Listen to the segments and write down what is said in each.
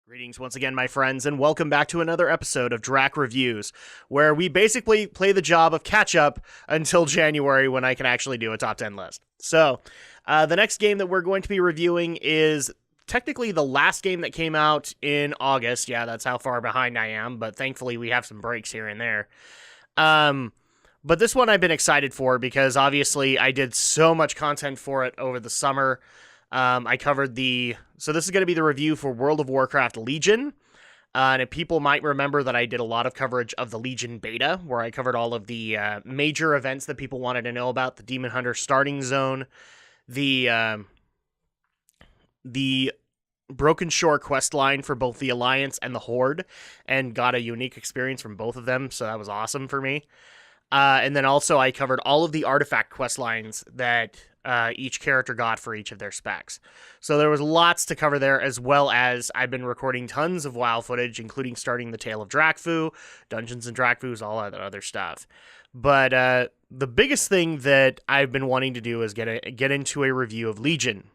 Greetings once again, my friends, and welcome back to another episode of Drak Reviews, where we basically play the job of catch up until January when I can actually do a top 10 list. So, the next game that we're going to be reviewing is technically the last game that came out in August. Yeah, that's how far behind I am, but thankfully we have some breaks here and there. But this one I've been excited for because obviously I did so much content for it over the summer. I covered so this is going to be the review for World of Warcraft Legion. And if people might remember that I did a lot of coverage of the Legion beta, where I covered all of the major events that people wanted to know about: the Demon Hunter starting zone, the Broken Shore quest line for both the Alliance and the Horde, and got a unique experience from both of them, so that was awesome for me. And then also I covered all of the artifact quest lines that each character got for each of their specs. So there was lots to cover there, as well as I've been recording tons of WoW footage, including starting the Tale of Drakfu, Dungeons and Drakfus, all that other stuff. But the biggest thing that I've been wanting to do is get into a review of Legion.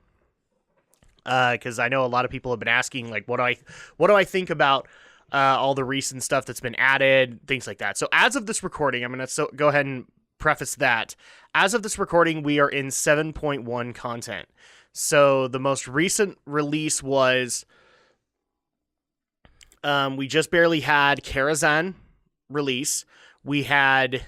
Because I know a lot of people have been asking, like, what do I think about all the recent stuff that's been added, things like that. So as of this recording, I'm going to go ahead and preface that. As of this recording, we are in 7.1 content. So the most recent release was, we just barely had Karazhan release. We had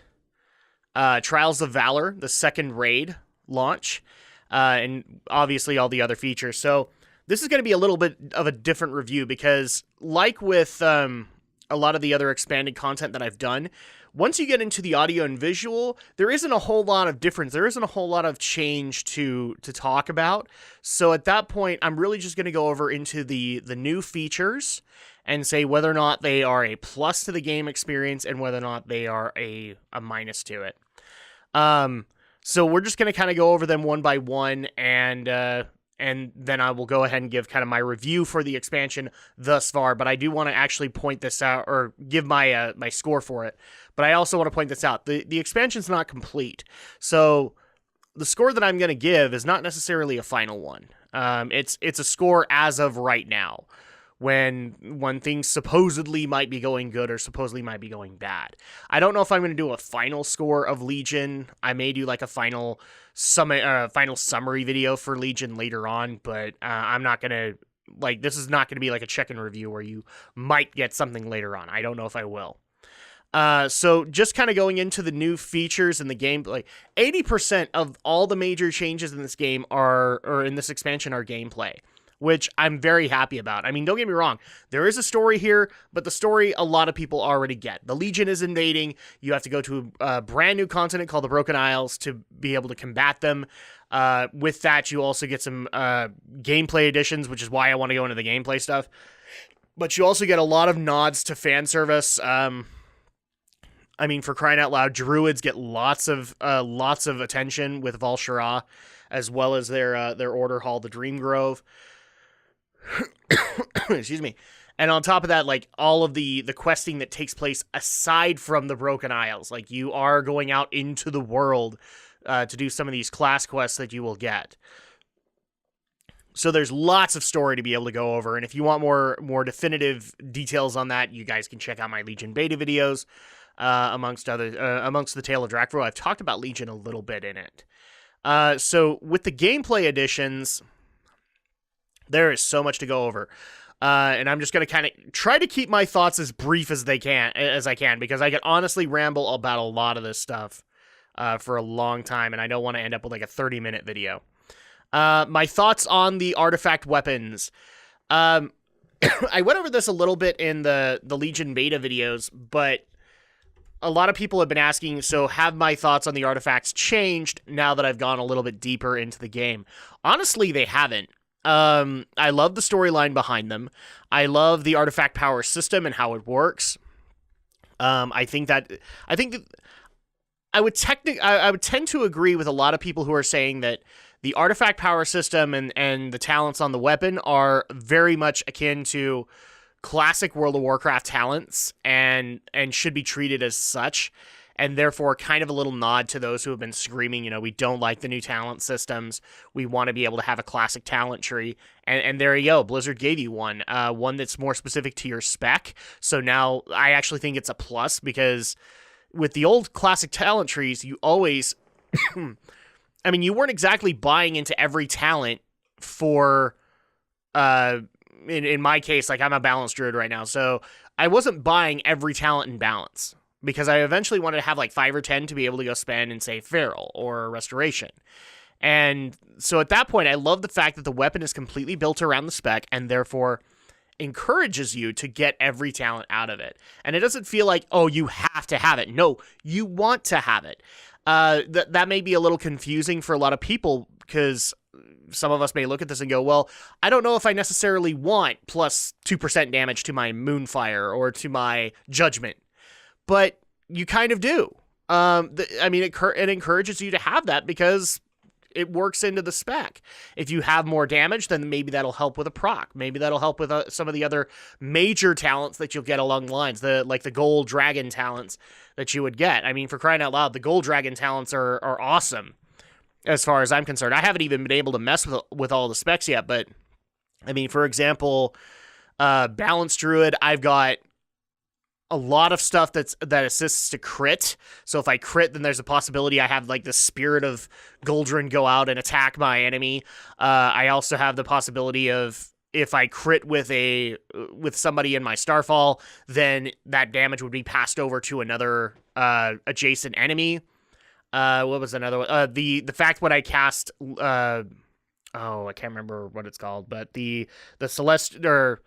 Trials of Valor, the second raid launch, and obviously all the other features. So this is going to be a little bit of a different review because, like with a lot of the other expanded content that I've done, once you get into the audio and visual, there isn't a whole lot of difference. There isn't a whole lot of change to talk about. So at that point, I'm really just going to go over into the new features and say whether or not they are a plus to the game experience and whether or not they are a minus to it. So we're just going to kind of go over them one by one, and then I will go ahead and give kind of my review for the expansion thus far. But I do want to actually point this out, or give my my score for it. But I also want to point this out. The expansion's not complete. So the score that I'm going to give is not necessarily a final one. It's a score as of right now, when things supposedly might be going good or supposedly might be going bad. I don't know if I'm going to do a final score of Legion. I may do like a final summary video for Legion later on, but I'm not going to, like, this is not going to be like a check-in review where you might get something later on. I don't know if I will. So just kind of going into the new features in the game, like 80% of all the major changes in this game or in this expansion are gameplay, which I'm very happy about. I mean, don't get me wrong, there is a story here, but the story a lot of people already get. The Legion is invading. You have to go to a brand new continent called the Broken Isles to be able to combat them. With that, you also get some gameplay additions, which is why I want to go into the gameplay stuff. But you also get a lot of nods to fan service. I mean, for crying out loud, druids get lots of attention with Val'sharah, as well as their order hall, the Dream Grove. Excuse me. And on top of that, like, all of the questing that takes place aside from the Broken Isles, like, you are going out into the world to do some of these class quests that you will get. So there's lots of story to be able to go over, and if you want more definitive details on that, you guys can check out my Legion beta videos, amongst the Tale of Drakfu. I've talked about Legion a little bit in it. So with the gameplay additions, there is so much to go over. And I'm just going to kind of try to keep my thoughts as brief as I can, because I could honestly ramble about a lot of this stuff for a long time, and I don't want to end up with like a 30-minute video. My thoughts on the artifact weapons. I went over this a little bit in the Legion beta videos, but a lot of people have been asking, so have my thoughts on the artifacts changed now that I've gone a little bit deeper into the game? Honestly, they haven't. I love the storyline behind them. I love the artifact power system and how it works. I think that I would tend to agree with a lot of people who are saying that the artifact power system and the talents on the weapon are very much akin to classic World of Warcraft talents and should be treated as such. and therefore kind of a little nod to those who have been screaming, we don't like the new talent systems. We want to be able to have a classic talent tree. And there you go. Blizzard gave you one that's more specific to your spec. So now I actually think it's a plus, because with the old classic talent trees, you always, you weren't exactly buying into every talent for, in my case, like I'm a balanced druid right now. So I wasn't buying every talent in balance, because I eventually wanted to have like 5 or 10 to be able to go spend and say Feral or Restoration. And so at that point, I love the fact that the weapon is completely built around the spec and therefore encourages you to get every talent out of it. And it doesn't feel like, oh, you have to have it. No, you want to have it. That may be a little confusing for a lot of people, because some of us may look at this and go, well, I don't know if I necessarily want plus 2% damage to my Moonfire or to my Judgment. But you kind of do. It encourages you to have that because it works into the spec. If you have more damage, then maybe that'll help with a proc. Maybe that'll help with some of the other major talents that you'll get along the lines, like the gold dragon talents that you would get. I mean, for crying out loud, the gold dragon talents are awesome as far as I'm concerned. I haven't even been able to mess with all the specs yet, but I mean, for example, Balanced Druid, I've got a lot of stuff that assists to crit. So if I crit, then there's a possibility I have like the Spirit of Goldrinn go out and attack my enemy. I also have the possibility of, if I crit with somebody in my Starfall, then that damage would be passed over to another adjacent enemy. What was another one? The fact when I cast I can't remember what it's called, but the Celeste, or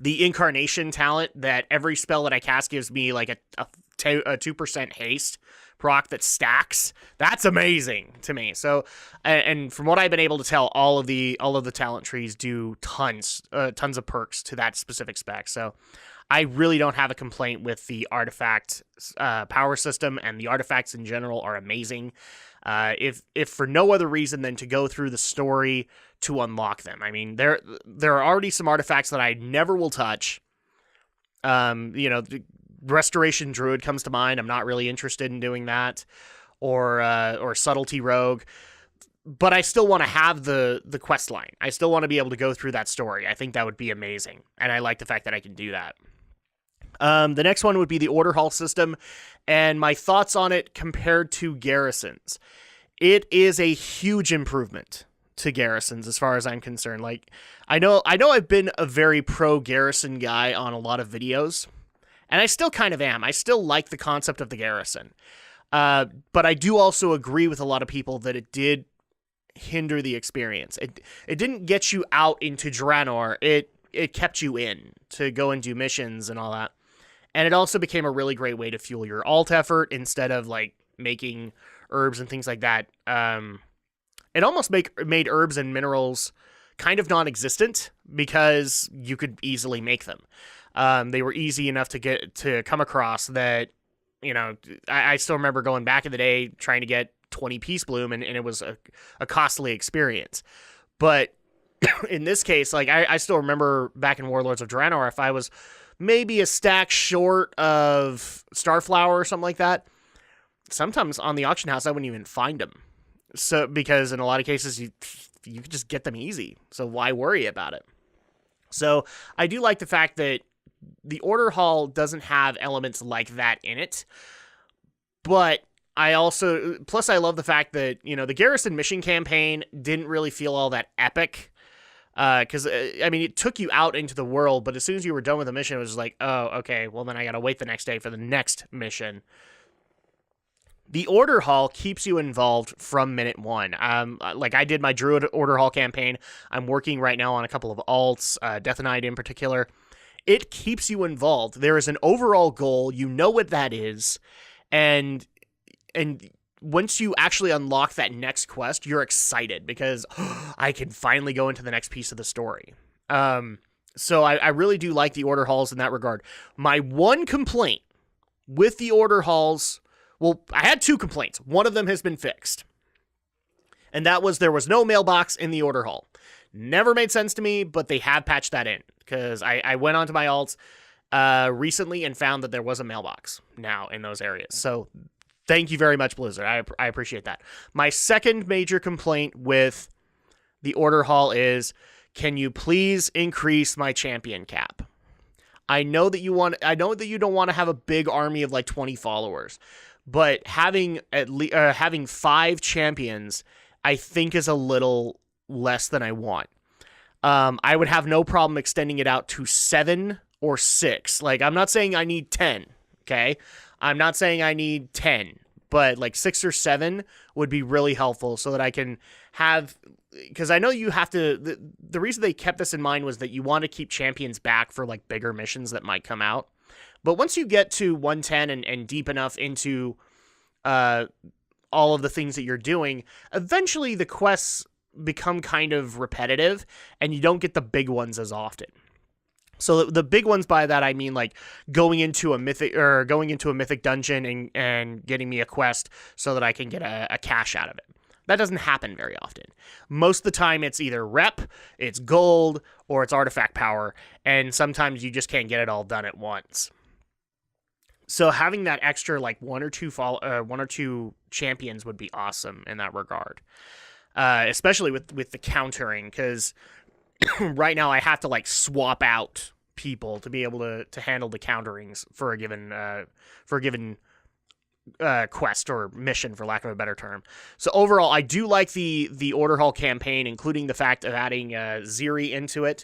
the Incarnation talent, that every spell that I cast gives me like a 2% haste proc that stacks. That's amazing to me. So, and from what I've been able to tell, all of the talent trees do tons of perks to that specific spec. So I really don't have a complaint with the artifact power system, and the artifacts in general are amazing. If for no other reason than to go through the story to unlock them. I mean, there are already some artifacts that I never will touch. The Restoration Druid comes to mind. I'm not really interested in doing that, or Subtlety Rogue. But I still want to have the quest line. I still want to be able to go through that story. I think that would be amazing, and I like the fact that I can do that. The next one would be the Order Hall system, and my thoughts on it compared to Garrisons. It is a huge improvement to Garrisons as far as I'm concerned. Like, I know I've been a very pro Garrison guy on a lot of videos, and I still kind of am. I still like the concept of the Garrison. But I do also agree with a lot of people that it did hinder the experience. It didn't get you out into Draenor. It kept you in to go and do missions and all that. And it also became a really great way to fuel your alt effort instead of like making herbs and things like that. It almost made herbs and minerals kind of non-existent because you could easily make them. They were easy enough to come across that, I still remember going back in the day trying to get 20 Peace Bloom, and it was a costly experience. But in this case, like I still remember back in Warlords of Draenor, if I was maybe a stack short of Starflower or something like that, sometimes on the auction house I wouldn't even find them. So because in a lot of cases you could just get them easy, so why worry about it? So I do like the fact that the Order Hall doesn't have elements like that in it, but I love the fact that, the Garrison mission campaign didn't really feel all that epic. Because, it took you out into the world, but as soon as you were done with the mission, it was just like, oh, okay, well, then I gotta wait the next day for the next mission. The Order Hall keeps you involved from minute one. Like I did my Druid Order Hall campaign. I'm working right now on a couple of alts, Death Knight in particular. It keeps you involved. There is an overall goal. You know what that is. And once you actually unlock that next quest, you're excited because I can finally go into the next piece of the story. So I really do like the Order Halls in that regard. My one complaint with the Order Halls, well, I had two complaints. One of them has been fixed. And that was there was no mailbox in the Order Hall. Never made sense to me, but they have patched that in. Because I went onto my alts, recently and found that there was a mailbox now in those areas. So thank you very much, Blizzard. I appreciate that. My second major complaint with the Order Hall is, can you please increase my champion cap? I know that you don't want to have a big army of like 20 followers, but having having 5 champions, I think, is a little less than I want. I would have no problem extending it out to 7 or 6. Like, I'm not saying I need 10, okay? I'm not saying I need 10, but like 6 or 7 would be really helpful so that I can have, because I know you have to, the reason they kept this in mind was that you want to keep champions back for like bigger missions that might come out. But once you get to 110 and deep enough into all of the things that you're doing, eventually the quests become kind of repetitive and you don't get the big ones as often. So the big ones, by that I mean like going into a mythic dungeon and getting me a quest so that I can get a cash out of it. That doesn't happen very often. Most of the time it's either rep, it's gold, or it's artifact power, and sometimes you just can't get it all done at once. So having that extra like one or two champions would be awesome in that regard. Especially with the countering, because right now I have to like swap out people to be able to handle the counterings for a given quest or mission, for lack of a better term. So overall, I do like the Order Hall campaign, including the fact of adding Zeri into it,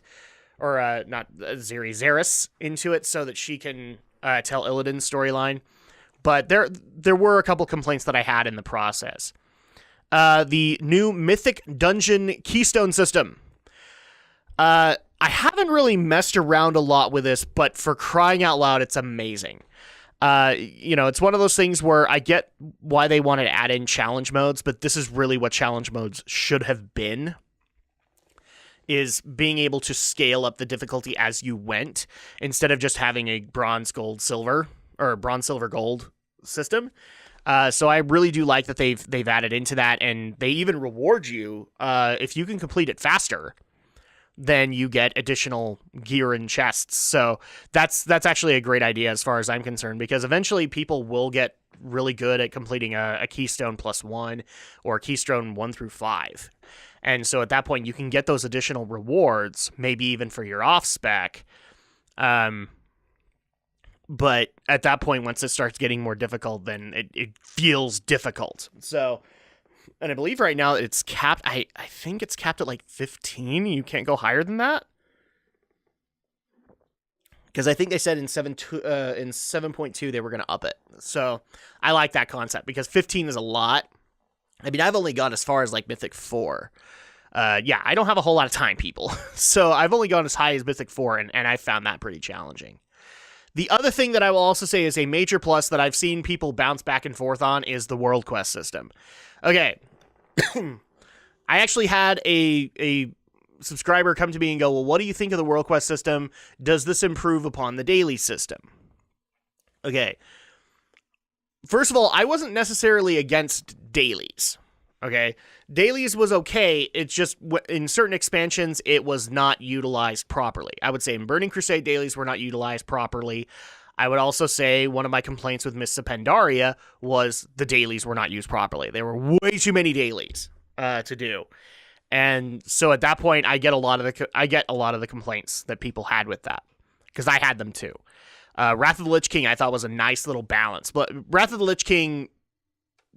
or not Zeri, Xeris into it, so that she can tell Illidan's storyline. But there were a couple complaints that I had in the process. The new Mythic Dungeon Keystone system. I haven't really messed around a lot with this, but for crying out loud, it's amazing. It's one of those things where I get why they wanted to add in challenge modes, but this is really what challenge modes should have been, is being able to scale up the difficulty as you went, instead of just having a bronze, gold, silver, or bronze, silver, gold system. So I really do like that they've added into that, and they even reward you if you can complete it faster. Then you get additional gear and chests. So that's actually a great idea as far as I'm concerned, because eventually people will get really good at completing a Keystone +1 or Keystone 1 through 5. And so at that point you can get those additional rewards, maybe even for your off spec. But at that point, once it starts getting more difficult, then it feels difficult. So, and I believe right now it's capped. I think it's capped at like 15. You can't go higher than that. Because I think they said in 7.2 they were going to up it. So I like that concept, because 15 is a lot. I mean, I've only gone as far as like Mythic 4. Yeah, I don't have a whole lot of time, people. So I've only gone as high as Mythic 4, and I found that pretty challenging. The other thing that I will also say is a major plus that I've seen people bounce back and forth on is the World Quest system. Okay. I actually had a subscriber come to me and go, well, what do you think of the World Quest system? Does this improve upon the daily system? Okay. First of all, I wasn't necessarily against dailies. Okay. Dailies was okay. It's just in certain expansions, it was not utilized properly. I would say in Burning Crusade, dailies were not utilized properly. I would also say one of my complaints with Mists of Pandaria was the dailies were not used properly. There were way too many dailies to do. And so at that point, I get a lot of the complaints that people had with that, because I had them too. Wrath of the Lich King I thought was a nice little balance, but Wrath of the Lich King,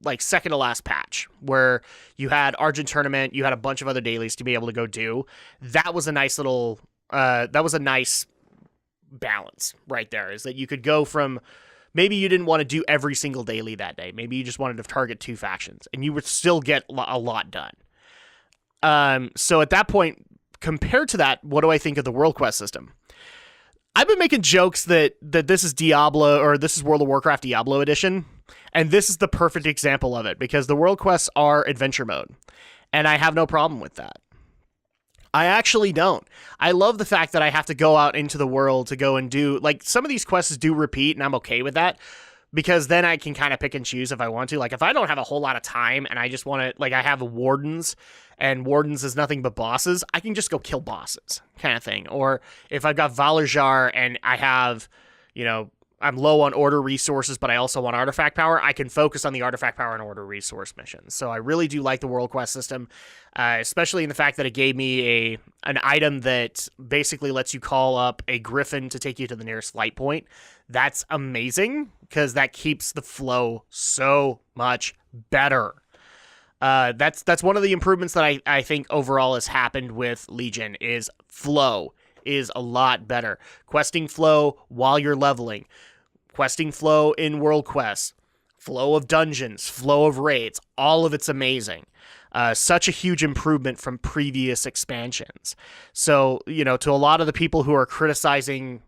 like second to last patch, where you had Argent Tournament, you had a bunch of other dailies to be able to go do. That was a nice little, nice balance right there, is that you could go from, maybe you didn't want to do every single daily that day. Maybe you just wanted to target 2 factions, and you would still get a lot done. So at that point, compared to that, what do I think of the World Quest system? I've been making jokes that this is Diablo, or this is World of Warcraft Diablo Edition, and this is the perfect example of it, because the World Quests are adventure mode, and I have no problem with that. I actually don't. I love the fact that I have to go out into the world to go and do, like, some of these quests do repeat, and I'm okay with that, because then I can kind of pick and choose if I want to. Like, if I don't have a whole lot of time and I just want to, like, I have wardens, and wardens is nothing but bosses, I can just go kill bosses, kind of thing. Or if I've got Valarjar and I have, you know, I'm low on order resources, but I also want artifact power, I can focus on the artifact power and order resource missions. So I really do like the world quest system, especially in the fact that it gave me an item that basically lets you call up a griffin to take you to the nearest light point. That's amazing, because that keeps the flow so much better. That's one of the improvements that I think overall has happened with Legion, is flow is a lot better. Questing flow while you're leveling. Questing flow in world quests. Flow of dungeons. Flow of raids. All of it's amazing. Such a huge improvement from previous expansions. So, you know, to a lot of the people who are criticizing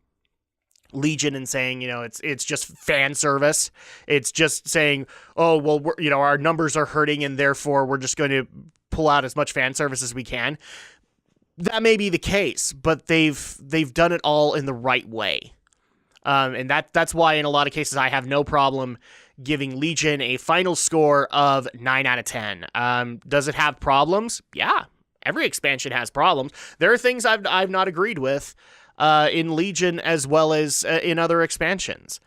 Legion and saying, you know, it's just fan service. It's just saying, oh, well, you know, our numbers are hurting and therefore we're just going to pull out as much fan service as we can. That may be the case, but they've done it all in the right way. And that's why in a lot of cases I have no problem giving Legion a final score of 9 out of 10. Does it have problems? Yeah, every expansion has problems. There are things I've not agreed with in Legion as well as in other expansions.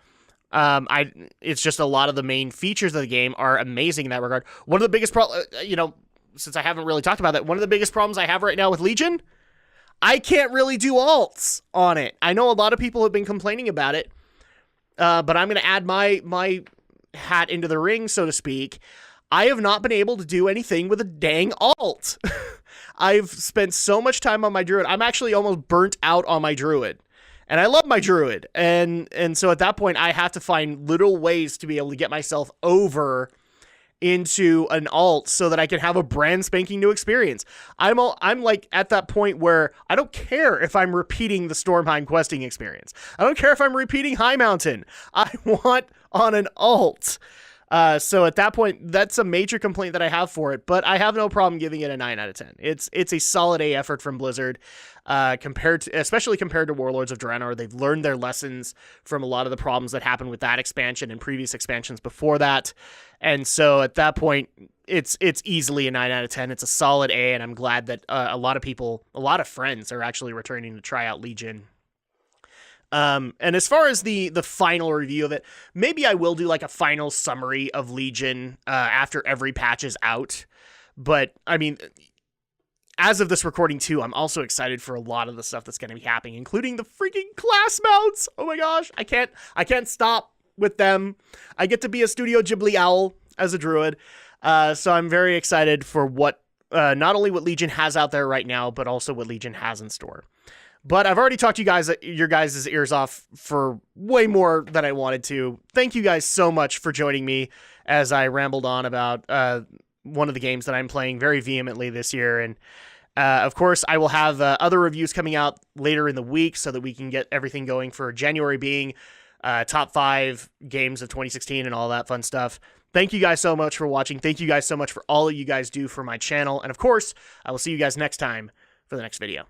It's just a lot of the main features of the game are amazing in that regard. One of the biggest problems, you know, since I haven't really talked about that, one of the biggest problems I have right now with Legion, I can't really do alts on it. I know a lot of people have been complaining about it, but I'm going to add my hat into the ring, so to speak. I have not been able to do anything with a dang alt. I've spent so much time on my druid. I'm actually almost burnt out on my druid. And I love my druid. And so at that point, I have to find little ways to be able to get myself over into an alt so that I can have a brand spanking new experience. I'm like at that point where I don't care if I'm repeating the Stormheim questing experience. I don't care if I'm repeating High Mountain. I want on an alt. So at that point, that's a major complaint that I have for it, but I have no problem giving it a 9 out of 10. It's a solid A effort from Blizzard, especially compared to Warlords of Draenor. They've learned their lessons from a lot of the problems that happened with that expansion and previous expansions before that. And so at that point, it's easily a 9 out of 10. It's a solid A, and I'm glad that a lot of friends are actually returning to try out Legion. And as far as the final review of it, maybe I will do like a final summary of Legion after every patch is out. But I mean, as of this recording too, I'm also excited for a lot of the stuff that's going to be happening, including the freaking class mounts. Oh my gosh, I can't stop with them. I get to be a Studio Ghibli owl as a druid. So I'm very excited for what not only what Legion has out there right now, but also what Legion has in store. But I've already talked your guys' ears off for way more than I wanted to. Thank you guys so much for joining me as I rambled on about one of the games that I'm playing very vehemently this year. And of course, I will have other reviews coming out later in the week so that we can get everything going for January being top 5 games of 2016 and all that fun stuff. Thank you guys so much for watching. Thank you guys so much for all that you guys do for my channel. And of course, I will see you guys next time for the next video.